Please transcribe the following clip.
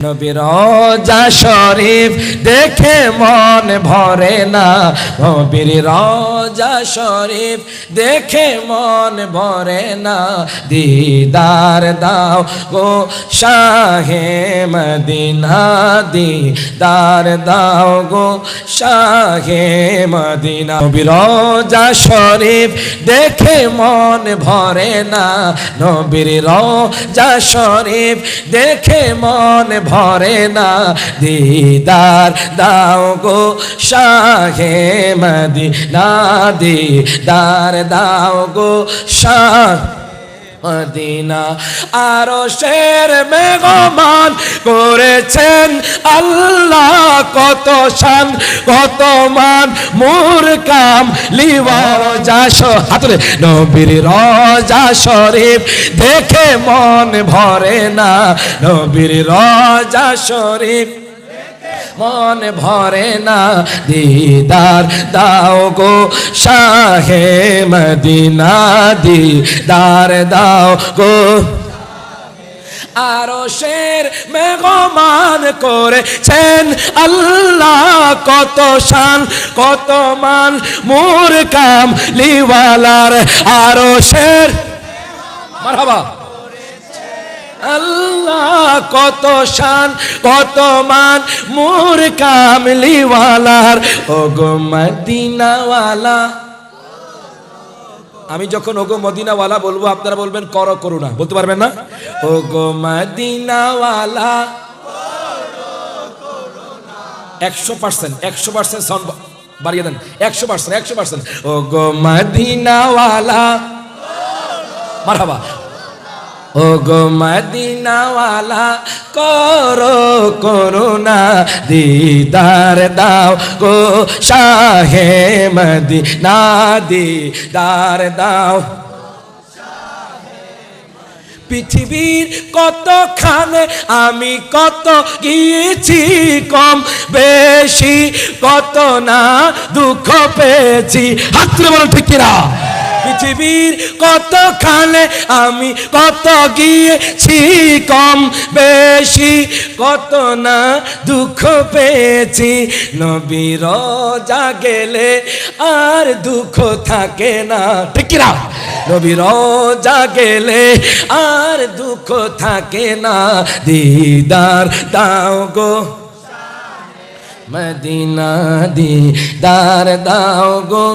নবীর রওজা শরীফ দেখে মন ভরে না, নবীর রওজা শরীফ দেখে মন ভরে না। দিদার দাও গো শাহে মদিনা, দিদার দাও গো শাহে মদিনা। নবীর রওজা শরীফ দেখে মন ভরে না, নবীর রওজা শরীফ দেখে মন ভরে না। দিদার দাও গো শাহে মদিনা, দিদার দাও গো শাহ মদিনা। আরশের মেহমান করেছেন আল্লাহ, কত শান কত মান মোর কাম লিওয়ার যাস হাতরে। নবীর রওজা শরীফ দেখে মন ভরে না, নবীর রওজা শরীফ মন ভরে না। দিদার দাও গো শাহে মদিনা, দিদার দাও গো। আরশের মেহমান করেছেন আল্লাহ, কত শান কত মান মোর কাম লিওয়ালার। আরশের মারহাবা আল্লাহ, কত শান কত মান মোর কামলিওয়ালার। ওগো মদিনাওয়ালা, আমি যখন ওগো মদিনাওয়ালা বলবো আপনারা বলবেন করো করুণা, বলতে পারবেন না? ওগো মদিনাওয়ালা 100%, 100% সাউন্ড বাড়িয়ে দেন, 100%, 100%। ওগো মদিনাওয়ালা মারহাবা। ওগো মদিনাওয়ালা করো করুণা, দিদার দাও গো শাহে মদিনা, দিদার দাও। পৃথিবীর কতখানে আমি কত গিয়েছি কম বেশি, কত না দুঃখ পেয়েছি, হাত তুলে বলো ঠিক কিনা। পৃথিবীর কতখানে আমি কত গিয়েছি কম বেশি, কত না দুঃখ পেয়েছি। নবীর রওজা গেলে আর দুঃখ থাকে না, ঠিক কি না? নবীর রওজা গেলে আর দুঃখ থাকে না। দিদার দাও গো মদিনা, দিদার দাও গো।